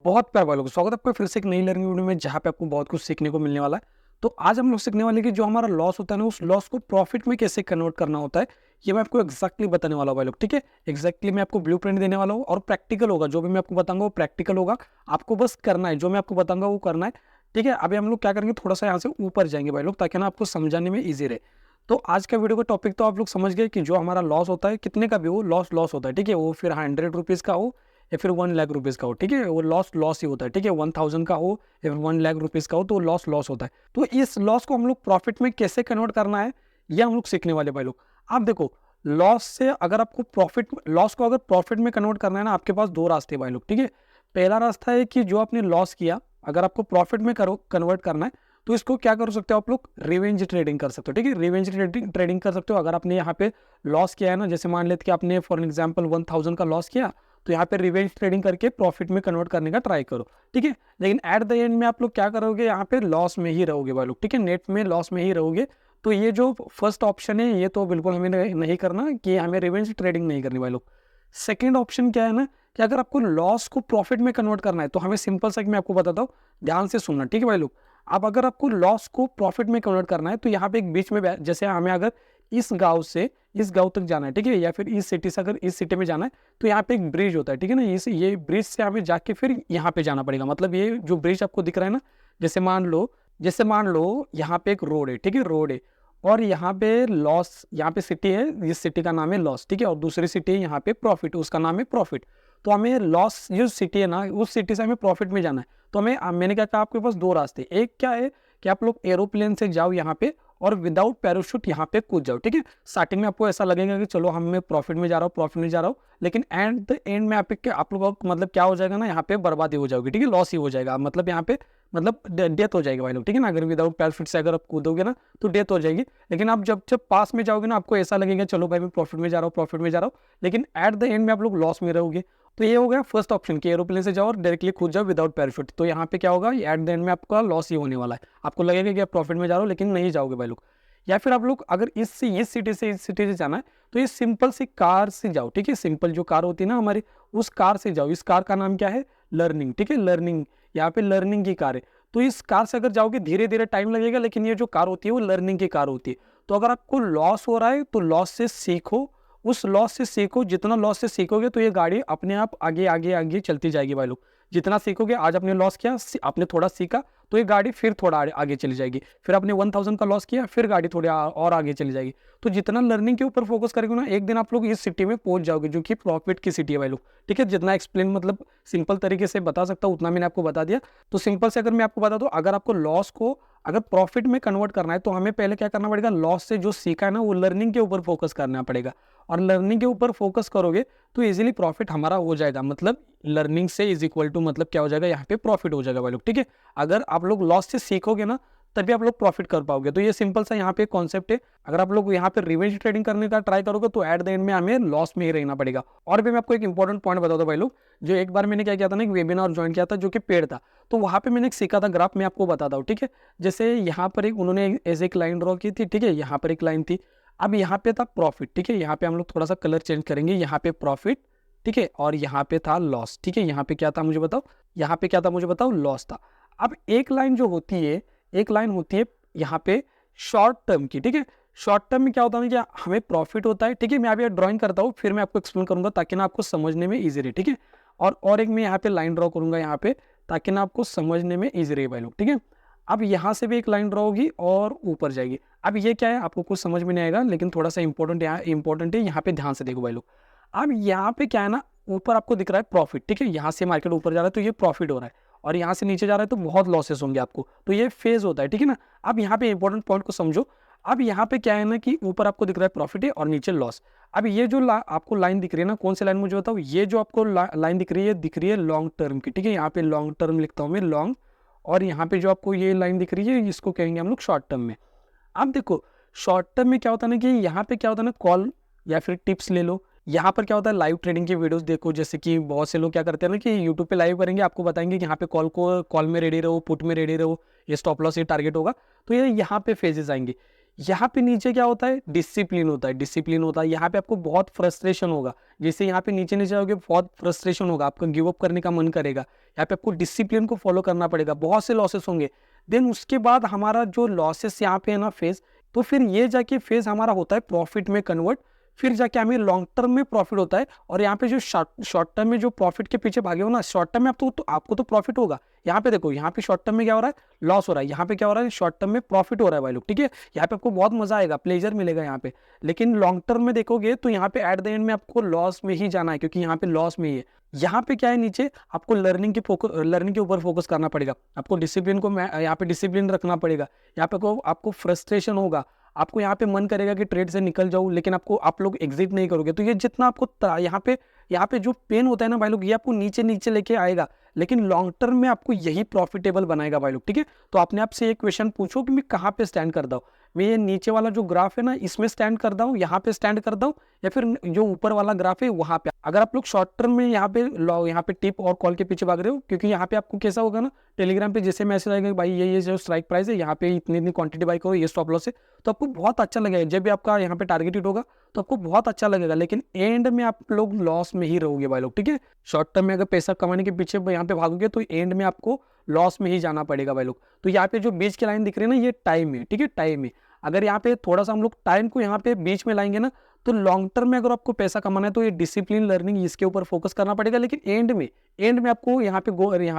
बहुत प्यार वालों को स्वागत है आपका फिर से एक नई लर्निंग वीडियो में, जहाँ पे आपको बहुत कुछ सीखने को मिलने वाला है। तो आज हम लोग सीखने वाले कि जो हमारा लॉस होता है ना, उस लॉस को प्रॉफिट में कैसे कन्वर्ट करना होता है, ये मैं आपको एक्जैक्टली बताने वाला हूँ भाई लोग। ठीक है, एक्जैक्टली मैं आपको ब्लूप्रिंट देने वाला हूँ और प्रैक्टिकल होगा। जो भी मैं आपको बताऊंगा वो प्रैक्टिकल होगा, आपको बस करना है, जो मैं आपको बताऊंगा वो करना है। ठीक है, अभी हम लोग क्या करेंगे, थोड़ा सा यहाँ से ऊपर जाएंगे भाई लोग, ताकि ना आपको समझाने में ईजी रहे। तो आज का वीडियो का टॉपिक तो आप लोग समझ गए कि जो हमारा लॉस होता है, कितने का भी हो लॉस लॉस होता है। ठीक है, वो फिर 100 रुपीज़ का हो या फिर 1 लाख रुपीज़ का हो। ठीक है, वो लॉस लॉस ही होता है। ठीक है, 1000 का हो या फिर 1 लाख रुपीज़ का हो, तो लॉस लॉस होता है। तो इस लॉस को हम लोग प्रॉफिट में कैसे कन्वर्ट करना है, ये हम लोग सीखने वाले भाई लोग। आप देखो, लॉस से अगर आपको प्रॉफिट, लॉस को अगर प्रॉफिट में कन्वर्ट करना है ना, आपके पास दो रास्ते हैं भाई लोग। ठीक है, पहला रास्ता है कि जो आपने लॉस किया, अगर आपको प्रॉफिट में कन्वर्ट करना है, तो इसको क्या कर सकते हो आप लोग, रिवेंज ट्रेडिंग कर सकते हो। ठीक है, रिवेंज ट्रेडिंग कर सकते हो। अगर आपने यहाँ पे लॉस किया है ना, जैसे मान लेते कि आपने फॉर एग्जाम्पल 1000 का लॉस किया, तो यहाँ पे रिवेंज ट्रेडिंग करके प्रॉफिट में कन्वर्ट करने का ट्राई करो। ठीक है, लेकिन एट द एंड में आप लोग क्या करोगे, यहाँ पे लॉस में ही रहोगे भाई लोग। ठीक है, नेट में लॉस में ही रहोगे। तो ये जो फर्स्ट ऑप्शन है, ये तो बिल्कुल हमें नहीं करना, कि हमें रिवेंज ट्रेडिंग नहीं करनी भाई लोग। सेकेंड ऑप्शन क्या है ना, कि अगर आपको लॉस को प्रॉफिट में कन्वर्ट करना है, तो हमें सिंपल सा मैं आपको बताता हूँ, ध्यान से सुनना। ठीक है भाई लोग, अब अगर आपको लॉस को प्रॉफिट में कन्वर्ट करना है, तो यहाँ पे एक बीच में जैसे हमें अगर इस गांव से इस गांव तक जाना है, ठीक है, या फिर इस सिटी से अगर इस सिटी में जाना है, तो यहाँ पे एक ब्रिज होता है। ठीक है ना, ये ब्रिज से हमें जाके फिर यहाँ पे जाना पड़ेगा। मतलब ये जो ब्रिज आपको दिख रहा है ना, जैसे मान लो यहाँ पे एक रोड है। ठीक है, रोड है, और यहाँ पे लॉस, यहाँ पे सिटी है, इस सिटी का नाम है लॉस। ठीक है, और दूसरी सिटी है यहाँ पे प्रॉफिट, उसका नाम है प्रॉफिट। तो हमें लॉस जो सिटी है ना, उस सिटी से हमें प्रॉफिट में जाना है। तो मैंने क्या कहा, आपके पास दो रास्ते, एक क्या है कि आप लोग एरोप्लेन से जाओ यहाँ पे और विदाउट पैराशूट यहाँ पे कूद जाओ। ठीक है, स्टार्टिंग में आपको ऐसा लगेगा कि चलो मैं प्रॉफिट में जा रहा हूँ, प्रॉफिट में जा रहा हूँ, लेकिन एट द एंड में आप लोगों को मतलब क्या हो जाएगा ना, यहाँ पे बर्बादी हो जाएगी। ठीक है, लॉस ही हो जाएगा, मतलब यहाँ पे मतलब डेथ हो जाएगी भाई लोग। ठीक है ना, अगर विदाउट पैराशूट से अगर आप कूदोगे ना, तो डेथ हो जाएगी। लेकिन आप जब जब पास में जाओगे ना, आपको ऐसा लगेगा चलो भाई मैं प्रॉफिट में जा रहा हूँ, प्रॉफिट में जा रहा हूँ, लेकिन एट द एंड में आप लोग लॉस में रहोगे। तो ये हो गया फर्स्ट ऑप्शन कि एरोप्लेन से जाओ और डायरेक्टली कूद जाओ विदाउट पैराशूट। तो यहाँ पे क्या होगा, एट द एंड में आपका लॉस ही होने वाला है। आपको लगेगा कि आप प्रॉफिट में जा रहे हो, लेकिन नहीं जाओगे भाई लोग। या फिर आप लोग अगर इस सिटी से इस सिटी से जाना है, तो ये सिंपल सी कार से जाओ। ठीक है, सिंपल जो कार होती है ना हमारी, उस कार से जाओ। इस कार का नाम क्या है, लर्निंग। ठीक है, लर्निंग, यहाँ पे लर्निंग की कार है। तो इस कार से अगर जाओगे, धीरे धीरे टाइम लगेगा, लेकिन ये जो कार होती है वो लर्निंग की कार होती है। तो अगर आपको लॉस हो रहा है, तो लॉस से सीखो, उस लॉस से सीखो। जितना लॉस से सीखोगे, तो ये गाड़ी अपने आप आगे आगे आगे चलती जाएगी भाई लोग। जितना सीखोगे, आज आपने लॉस किया, आपने थोड़ा सीखा, तो ये गाड़ी फिर थोड़ा आगे चली जाएगी। फिर आपने 1000 का लॉस किया, फिर गाड़ी थोड़ी और आगे चली जाएगी। तो जितना लर्निंग के ऊपर फोकस करेंगे ना, एक दिन आप लोग इस सिटी में पहुंच जाओगे, जो कि प्रॉफिट की सिटी है भाई लोग। ठीक है, जितना एक्सप्लेन मतलब सिंपल तरीके से बता सकता हूँ, उतना मैंने आपको बता दिया। तो सिंपल से अगर मैं आपको बता दूं, अगर आपको लॉस को अगर प्रॉफिट में कन्वर्ट करना है, तो हमें पहले क्या करना पड़ेगा, लॉस से जो सीखा है ना, वो लर्निंग के ऊपर फोकस करना पड़ेगा। और लर्निंग के ऊपर फोकस करोगे, तो इजीली प्रॉफिट हमारा हो जाएगा। मतलब लर्निंग से इज इक्वल टू मतलब क्या हो जाएगा, यहाँ पे प्रॉफिट हो जाएगा भाई लोग। ठीक है, अगर आप लोग लॉस से सीखोगे ना, तभी आप लोग प्रॉफिट कर पाओगे। तो ये सिंपल सा यहाँ पे कॉन्सेप्ट है। अगर आप लोग यहाँ पे रिवेंज ट्रेडिंग करने का ट्राई करोगे, तो एट द एंड में हमें लॉस में ही रहना पड़ेगा। और भी मैं आपको एक इंपॉर्टेंट पॉइंट बता दूं भाई लोग, जो एक बार मैंने क्या किया था ना, एक वेबिनार ज्वाइन किया था, जो कि पेड था। तो वहाँ पे मैंने एक सीखा था ग्राफ, मैं आपको बताता हूँ। ठीक है, जैसे यहाँ पर एक उन्होंने ऐसे एक लाइन ड्रॉ की थी। ठीक है, यहाँ पर एक लाइन थी, अब यहाँ पे था प्रॉफिट। ठीक है, यहाँ पे हम लोग थोड़ा सा कलर चेंज करेंगे, यहाँ पे प्रॉफिट। ठीक है, और यहाँ पे था लॉस। ठीक है, यहाँ पे क्या था मुझे बताओ, यहाँ पे क्या था मुझे बताओ, लॉस था। अब एक लाइन जो होती है, एक लाइन होती है यहाँ पे शॉर्ट टर्म की। ठीक है, शॉर्ट टर्म में क्या होता है कि हमें प्रॉफिट होता है। ठीक है, मैं अभी ड्राइंग करता हूँ, फिर मैं आपको एक्सप्लेन करूंगा, ताकि ना आपको समझने में ईजी रहे। ठीक है, और एक मैं यहाँ पे लाइन ड्रॉ करूंगा यहाँ पे, ताकि ना आपको समझने में ईजी रहे भाई लोग। ठीक है, अब यहाँ से भी एक लाइन ड्रॉ होगी और ऊपर जाएगी। अब ये क्या है, आपको कुछ समझ में नहीं आएगा, लेकिन थोड़ा सा इंपॉर्टेंट है, यहाँ पे ध्यान से देखो भाई लोग। अब यहाँ पे क्या है ना, ऊपर आपको दिख रहा है प्रॉफिट। ठीक है, यहाँ से मार्केट ऊपर जा रहा है, तो ये प्रॉफिट हो रहा है, और यहाँ से नीचे जा रहा है, तो बहुत लॉसेस होंगे आपको। तो ये फेज होता है। ठीक है ना, अब यहाँ पे इंपॉर्टेंट पॉइंट को समझो। अब यहाँ पे क्या है ना, कि ऊपर आपको दिख रहा है प्रॉफिट है और नीचे लॉस। अब ये जो आपको लाइन दिख रही है ना, कौन सी लाइन मुझे बताओ, ये जो आपको लाइन दिख रही है लॉन्ग टर्म की। ठीक है, यहाँ पे लॉन्ग टर्म लिखता हूँ मैं, लॉन्ग। और यहाँ पे जो आपको ये लाइन दिख रही है, इसको कहेंगे हम लोग शॉर्ट टर्म में। अब देखो, शॉर्ट टर्म में क्या होता है ना, कि यहाँ पे क्या होता है ना, कॉल या फिर टिप्स ले लो। यहाँ पर क्या होता है, लाइव ट्रेडिंग की वीडियोस देखो। जैसे कि बहुत से लोग क्या करते हैं ना, कि यूट्यूब पे लाइव करेंगे, आपको बताएंगे कि यहाँ पे कॉल में रेडी रहो, पुट में रेडी रहो, ये स्टॉप लॉस, ये टारगेट होगा। तो ये यहाँ पे फेजेस आएंगे। यहाँ पे नीचे क्या होता है, डिसिप्लिन होता है, डिसिप्लिन होता है। यहाँ पे आपको बहुत फ्रस्ट्रेशन होगा, जैसे यहाँ पे नीचे नीचे जाओगे बहुत फ्रस्ट्रेशन होगा, आपका गिव अप करने का मन करेगा। यहाँ पे आपको डिसिप्लिन को फॉलो करना पड़ेगा, बहुत से लॉसेस होंगे। देन उसके बाद हमारा जो लॉसेस यहाँ पे है ना फेज, तो फिर ये जाके फेज हमारा होता है प्रॉफिट में कन्वर्ट, फिर जाके हमें लॉन्ग टर्म में प्रॉफिट होता है। और यहाँ पे जो शॉर्ट टर्म में जो प्रॉफिट के पीछे भागे हो ना, शॉर्ट टर्म में आपको तो प्रॉफिट होगा। यहाँ पे देखो, यहाँ पे शॉर्ट टर्म में क्या हो रहा है, लॉस हो रहा है, यहाँ पे क्या हो रहा है, शॉर्ट टर्म में प्रॉफिट हो रहा है भाई लोग, ठीक है। यहाँ पे आपको बहुत मजा आएगा, प्लेजर मिलेगा यहाँ पे। लेकिन लॉन्ग टर्म में देखोगे तो यहाँ पे एट द एंड में आपको लॉस में ही जाना है, क्योंकि यहाँ पे लॉस में ही है। यहाँ पे क्या है, नीचे आपको लर्निंग के ऊपर फोकस करना पड़ेगा, आपको डिसिप्लिन को यहाँ पे डिसिप्लिन रखना पड़ेगा। यहाँ पे आपको फ्रस्ट्रेशन होगा, आपको यहाँ पे मन करेगा कि ट्रेड से निकल जाऊँ, लेकिन आप लोग एग्जिट नहीं करोगे। तो ये जितना आपको यहाँ पे जो पेन होता है ना भाई लोग, ये आपको नीचे नीचे लेके आएगा, लेकिन लॉन्ग टर्म में आपको यही प्रॉफिटेबल बनाएगा भाई लोग, ठीक है। तो आपने आपसे एक क्वेश्चन पूछो कि मैं कहाँ पे स्टैंड करता हूँ, मैं ये नीचे वाला जो ग्राफ है ना इसमें स्टैंड करता हूँ, यहाँ पे स्टैंड करता हूँ, या फिर जो ऊपर वाला ग्राफ है वहाँ पे। अगर आप लोग शॉर्ट टर्म में यहाँ पे टिप और कॉल के पीछे भाग रहे हो, क्योंकि यहाँ पे आपको कैसा होगा ना, टेलीग्राम पे जैसे मैसेज आएगा भाई ये जो स्ट्राइक प्राइस है, यहाँ पे इतनी क्वांटिटी बाई करो, ये स्टॉप लॉस है, तो आपको बहुत अच्छा लगेगा। जब भी आपका यहाँ पे टारगेट हिट होगा तो आपको बहुत अच्छा लगेगा, लेकिन एंड में आप लोग लॉस में ही रहोगे भाई लोग, ठीक है। शॉर्ट टर्म में अगर पैसा कमाने के पीछे यहाँ पे भागोगे तो एंड में आपको लॉस में ही जाना पड़ेगा भाई लोग। तो यहाँ पे जो बीच की लाइन दिख रही है ना, ये टाइम है, ठीक है, टाइम है। अगर यहाँ पे थोड़ा सा हम लोग टाइम को यहाँ पे बीच में लाएंगे ना, तो लॉन्ग टर्म में अगर आपको पैसा कमाना है तो ये डिसिप्लिन लर्निंग इसके ऊपर फोकस करना पड़ेगा। लेकिन एंड में आपको यहाँ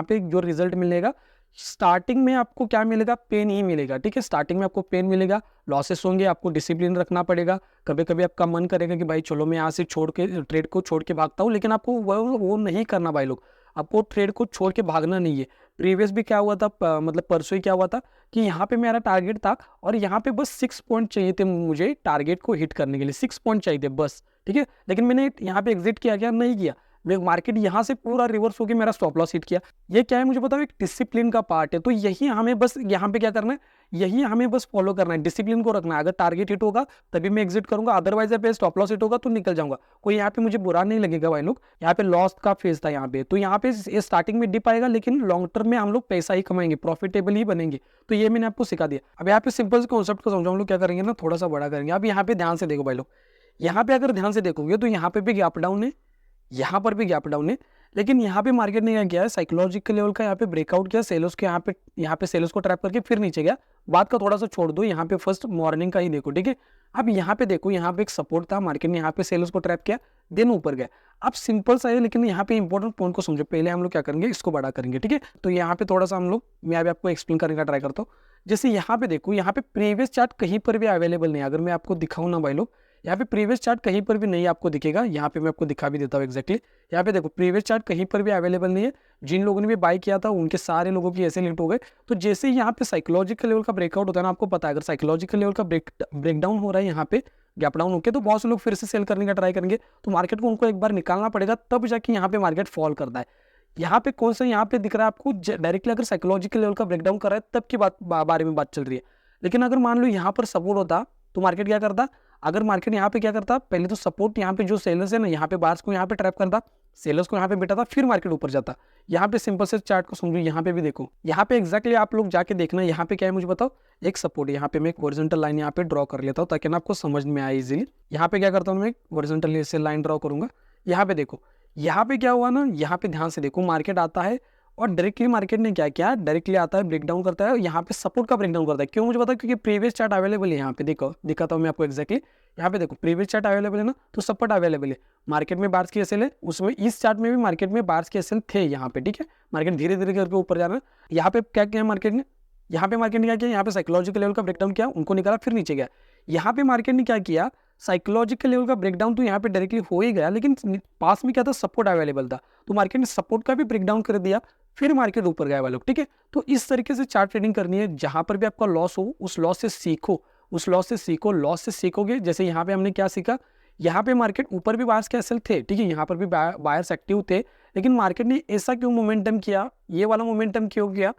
पे जो रिजल्ट मिलेगा, स्टार्टिंग में आपको क्या मिलेगा, पेन ही मिलेगा, ठीक है। स्टार्टिंग में आपको पेन मिलेगा, लॉसेस होंगे, आपको डिसिप्लिन रखना पड़ेगा। कभी कभी आपका मन करेगा कि भाई चलो मैं यहाँ से ट्रेड को छोड़ के भागता हूँ, लेकिन आपको वो नहीं करना भाई लोग, आपको ट्रेड को छोड़ के भागना नहीं है। प्रीवियस भी क्या हुआ था, मतलब परसों ही क्या हुआ था कि यहाँ पे मेरा टारगेट था और यहाँ पे बस 6 पॉइंट चाहिए थे मुझे टारगेट को हिट करने के लिए, 6 पॉइंट चाहिए थे बस, ठीक है। लेकिन मैंने यहाँ पे एग्जिट किया, क्या नहीं किया, मार्केट यहाँ से पूरा रिवर्स होकर मेरा स्टॉप लॉस हिट किया। ये क्या है मुझे बताओ, एक डिसिप्लिन का पार्ट है। तो यही हमें बस यहाँ पे क्या करना है, यही हमें बस फॉलो करना है, डिसिप्लिन को रखना है। अगर टारगेट हिट होगा तभी मैं एग्जिट करूंगा, अदरवाइज पे स्टॉप लॉस हिट होगा तो निकल जाऊंगा। कोई यहाँ पे मुझे बुरा नहीं लगेगा भाई लोग, यहाँ पे लॉस का फेज था यहाँ पे, तो यहाँ पे स्टार्टिंग में डिप आएगा, लेकिन लॉन्ग टर्म में हम लोग पैसा ही कमाएंगे, प्रॉफिटेबल ही बनेंगे। तो ये मैंने आपको सिखा दिया। अब यहाँ पे सिंपल कॉन्सेप्ट को समझो, हम लोग क्या करेंगे ना, थोड़ा सा बड़ा करेंगे। अब यहाँ पे ध्यान से देखो भाई लोग, यहाँ पे अगर ध्यान से देखोगे तो यहाँ पे भी गैप डाउन है, यहाँ पर भी गैप डाउन है, लेकिन यहाँ पे मार्केट ने क्या किया है, साइकोलॉजिकल लेवल का यहाँ पे ब्रेकआउट किया, सेलर्स के यहाँ पे सेलर्स को ट्रैप करके फिर नीचे गया। बात का थोड़ा सा छोड़ दो, यहाँ पे फर्स्ट मॉर्निंग का ही देखो, ठीक है। अब यहाँ पे देखो, यहाँ पे एक सपोर्ट था, मार्केट ने यहाँ पे सेलर्स को ट्रैप किया, देन ऊपर गया। अब सिंपल सा है, लेकिन यहाँ पे इंपॉर्टेंट पॉइंट को समझो। पहले हम लोग क्या करेंगे, इसको बड़ा करेंगे, ठीक है। तो यहाँ पे थोड़ा सा मैं अभी आपको एक्सप्लेन करने का ट्राई करता हूँ। जैसे यहाँ पे देखो, यहाँ पे प्रीवियस चार्ट कहीं पर भी अवेलेबल नहीं है। अगर मैं आपको दिखाऊँ ना भाई लोग, यहाँ पे प्रीवियस चार्ट कहीं पर भी नहीं आपको दिखेगा। यहाँ पे मैं आपको दिखा भी देता हूँ एक्जैक्टली। यहाँ पे देखो, प्रीवियस चार्ट कहीं पर भी अवेलेबल नहीं है। जिन लोगों ने भी बाय किया था उनके सारे लोगों की ऐसे लिफ्ट हो गए। तो जैसे ही यहाँ पे साइकोलॉजिकल लेवल का ब्रेकआउट होता है ना, आपको पता है अगर साइकोलॉजिकल लेवल का ब्रेकडाउन हो रहा है यहाँ पे, गैप डाउन होकर, तो बहुत से लोग फिर से सेल करने का ट्राई करेंगे। तो मार्केट को उनको एक बार निकालना पड़ेगा, तब जाके यहाँ पे मार्केट फॉल करता है। यहाँ पे कौन सा यहाँ पे दिख रहा है आपको, डायरेक्टली अगर साइकोलॉजिकल लेवल का ब्रेकडाउन कर रहा है तब की बारे में बात चल रही है। लेकिन अगर मान लो यहाँ पर सपोर्ट होता तो मार्केट क्या करता, अगर मार्केट यहाँ पे क्या करता, पहले तो सपोर्ट यहाँ पे जो सेलर्स है ना, यहाँ पे बार्स को यहाँ पे ट्रैप करता, सेलर्स को यहाँ पे बैठा था, फिर मार्केट ऊपर जाता। यहाँ पे सिंपल से चार्ट को समझो, यहाँ पे भी देखो, यहाँ पे एक्जैक्टली आप लोग जाके देखना, यहाँ पे क्या है मुझे बताओ, एक सपोर्ट। यहाँ पे मैं एक हॉरिजॉन्टल लाइन यहाँ पे ड्रॉ कर लेता हूँ ताकि ना आपको समझ में आए इजीली। यहाँ पे क्या करता हूँ, मैं हॉरिजॉन्टल से लाइन ड्रॉ करूंगा। यहाँ पे देखो, यहाँ पे क्या हुआ ना, यहाँ पे ध्यान से देखो, मार्केट आता है और डायरेक्टली मार्केट ने क्या किया, डायरेक्टली आता है, ब्रेकडाउन करता है, यहाँ पे सपोर्ट का ब्रेकडाउन करता है। क्यों मुझे पता है, क्योंकि प्रीवियस चार्ट अवेलेबल है। यहाँ पे देखो, दिखाता हूँ मैं आपको एक्जैक्टली। यहाँ पे देखो, प्रीवियस चार्ट अवेलेबल है ना, तो सपोर्ट अवेलेबल है। मार्केट में बार्स की एसएल है, उसमें इस चार्ट में भी मार्केट में बार्स की एसएल थे यहाँ पे, ठीक है। मार्केट धीरे धीरे करके ऊपर जा रहा है। यहाँ पे क्या किया मार्केट ने, यहाँ पे मार्केट ने क्या किया, यहाँ पे साइकोलॉजिकल लेवल का ब्रेकडाउन किया, उनको निकाला, फिर नीचे गया। यहाँ पे मार्केट ने क्या किया, साइकोलॉजिकल लेवल का ब्रेकडाउन तो यहाँ पे डायरेक्टली हो ही गया, लेकिन पास में क्या था, सपोर्ट अवेलेबल था, तो मार्केट ने सपोर्ट का भी ब्रेकडाउन कर दिया, फिर मार्केट ऊपर गया वालों, ठीक है। तो इस तरीके से चार्ट ट्रेडिंग करनी है। जहां पर भी आपका लॉस हो, उस लॉस से सीखो, उस लॉस से सीखो, लॉस से सीखोगे। जैसे यहाँ पे हमने क्या सीखा, यहाँ पे मार्केट ऊपर भी बायर्स के एसएल थे, ठीक है, यहाँ पर भी बायर्स एक्टिव थे, लेकिन मार्केट ने ऐसा क्यों मोमेंटम किया, ये वाला मोमेंटम क्यों किया,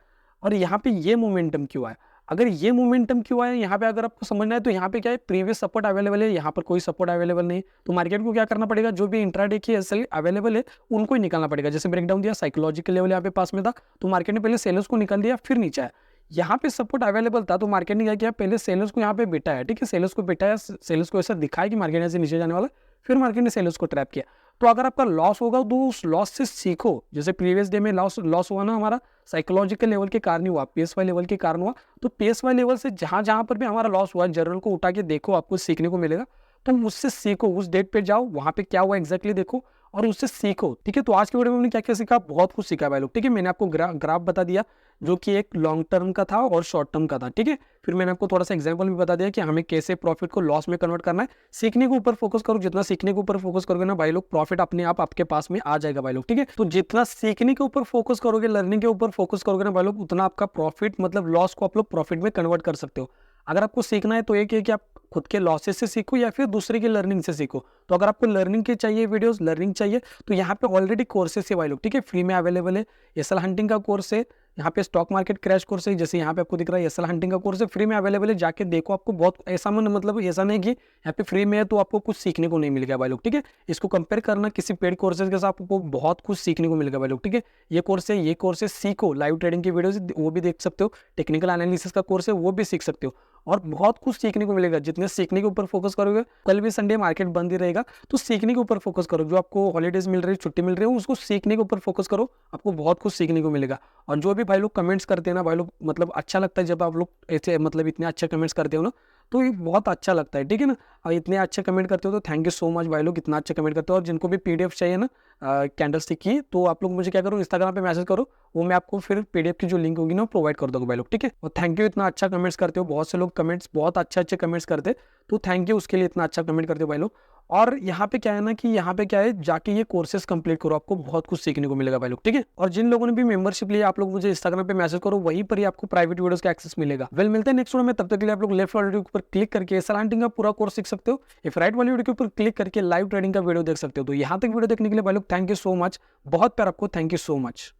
और यहाँ पे ये मोमेंटम क्यों आया। अगर ये मोमेंटम क्यों आया यहाँ पे अगर आपको समझना है, तो यहाँ पे क्या है, प्रीवियस सपोर्ट अवेलेबल है, यहाँ पर कोई सपोर्ट अवेलेबल नहीं, तो मार्केट को क्या करना पड़ेगा, जो भी इंट्राडे की एसएल अवेलेबल है उनको ही निकालना पड़ेगा। जैसे ब्रेकडाउन दिया, साइकोलॉजिकल लेवल यहाँ पे पास में था, तो मार्केट ने पहले सेलर्स को निकाल दिया, फिर नीचे आया। यहाँ पे सपोर्ट अवेलेबल था, तो मार्केट ने क्या किया, पहले सेलर्स को यहाँ पे बिठाया, ठीक है, सेलर्स को बिठाया, सेलर्स को ऐसा दिखाया कि मार्केट यहाँ से नीचे जाने वाला, फिर मार्केट ने सेलर्स को ट्रैप किया। तो अगर आपका लॉस होगा तो उस लॉस से सीखो। जैसे प्रीवियस डे में लॉस हुआ ना हमारा, साइकोलॉजिकल लेवल के कारण हुआ, पीएसवाई लेवल के कारण हुआ। तो पीएसवाई लेवल से जहाँ जहाँ पर भी हमारा लॉस हुआ, जनरल को उठा के देखो, आपको सीखने को मिलेगा। तो उससे सीखो, उस डेट पे जाओ, वहाँ पे क्या हुआ एग्जैक्टली देखो और उससे सीखो, ठीक है। तो आज की वीडियो में हमने क्या क्या सीखा, बहुत कुछ सीखा भाई लोग, ठीक है। मैंने आपको ग्राफ बता दिया जो कि एक लॉन्ग टर्म का था और शॉर्ट टर्म का था, ठीक है। फिर मैंने आपको थोड़ा सा एग्जांपल भी बता दिया कि हमें कैसे प्रॉफिट को लॉस में कन्वर्ट करना है। सीखने के ऊपर फोकस करो, जितना सीखने के ऊपर फोकस करोगे ना भाई लोग, प्रॉफिट अपने आप आपके पास में आ जाएगा भाई लोग, ठीक है। तो जितना सीखने के ऊपर फोकस करोगे, लर्निंग के ऊपर फोकस करोगे ना भाई लोग, उतना आपका प्रॉफिट मतलब लॉस को आप लोग प्रॉफिट में कन्वर्ट कर सकते हो। अगर आपको सीखना है तो एक है कि आप खुद के लॉसेस से सीखो या फिर दूसरे की लर्निंग से सीखो। तो अगर आपको लर्निंग की चाहिए वीडियोस, लर्निंग चाहिए, तो यहाँ पे ऑलरेडी कोर्सेस है भाई लोग, ठीक है, फ्री में अवेलेबल है। एसएल हंटिंग का कोर्स है, यहाँ पे स्टॉक मार्केट क्रैश कोर्स है, जैसे यहाँ पे आपको दिख रहा है एसएल हंटिंग का कोर्स है, फ्री में अवेलेबल है, जाके देखो। आपको बहुत ऐसा मतलब ऐसा नहीं कि यहाँ पे फ्री में है तो आपको कुछ सीखने को नहीं मिलेगा भाई लोग, ठीक है। इसको कंपेयर करना किसी पेड कोर्सेज के साथ, आपको बहुत कुछ सीखने को मिलेगा भाई लोग, ठीक है। ये कोर्स है सीखो, लाइव ट्रेडिंग की वीडियोस वो भी देख सकते हो, टेक्निकल एनालिसिस का कोर्स है वो भी सीख सकते हो, और बहुत कुछ सीखने को मिलेगा। जितने सीखने के ऊपर फोकस करोगे, कल भी संडे मार्केट बंद ही रहेगा, तो सीखने के ऊपर फोकस करो। जो आपको हॉलीडेज मिल रही है, छुट्टी मिल रही है, उसको सीखने के ऊपर फोकस करो, आपको बहुत कुछ सीखने को मिलेगा। और जो भी भाई लोग कमेंट्स करते हैं ना भाई लोग, मतलब अच्छा लगता है जब आप लोग ऐसे मतलब इतने अच्छे कमेंट्स करते हो ना, तो ये बहुत अच्छा लगता है, ठीक है ना। और इतने अच्छे कमेंट करते हो तो थैंक यू सो मच भाई लोग, इतना अच्छा कमेंट करते हो। और जिनको भी पीडीएफ चाहिए ना कैंडल स्टिक की, तो आप लोग मुझे क्या करो, इंस्टाग्राम पे मैसेज करो, वो मैं आपको फिर पीडीएफ की जो लिंक होगी ना प्रोवाइड कर दूंगा भाई लोग, ठीक है। और थैंक यू, इतना अच्छा कमेंट्स करते हो। बहुत से लोग कमेंट्स बहुत अच्छे कमेंट्स करते, तो थैंक यू उसके लिए, इतना अच्छा कमेंट करते हो भाई लोग। और यहाँ पे क्या है ना कि यहाँ पे क्या है, जाके ये कोर्सेज कंप्लीट करो, आपको बहुत कुछ सीखने को मिलेगा भाई लोग, ठीक है। और जिन लोगों ने भी मेंबरशिप लिया, आप लोग मुझे इंस्टाग्राम पे मैसेज करो, वहीं पर ही आपको प्राइवेट वीडियोस का एक्सेस मिलेगा। वेल, मिलते हैं नेक्स्ट वीडियो में, तब तक के लिए आप लोग लेफ्ट वाले वीडियो के ऊपर क्लिक करके एसएल हंटिंग का पूरा कोर्स सीख सकते हो, इफ राइट वाली वीडियो के ऊपर क्लिक करके लाइव ट्रेडिंग का वीडियो देख सकते हो। तो यहाँ तक वीडियो देखने के लिए भाई लोग थैंक यू सो मच, बहुत प्यार आपको, थैंक यू सो मच।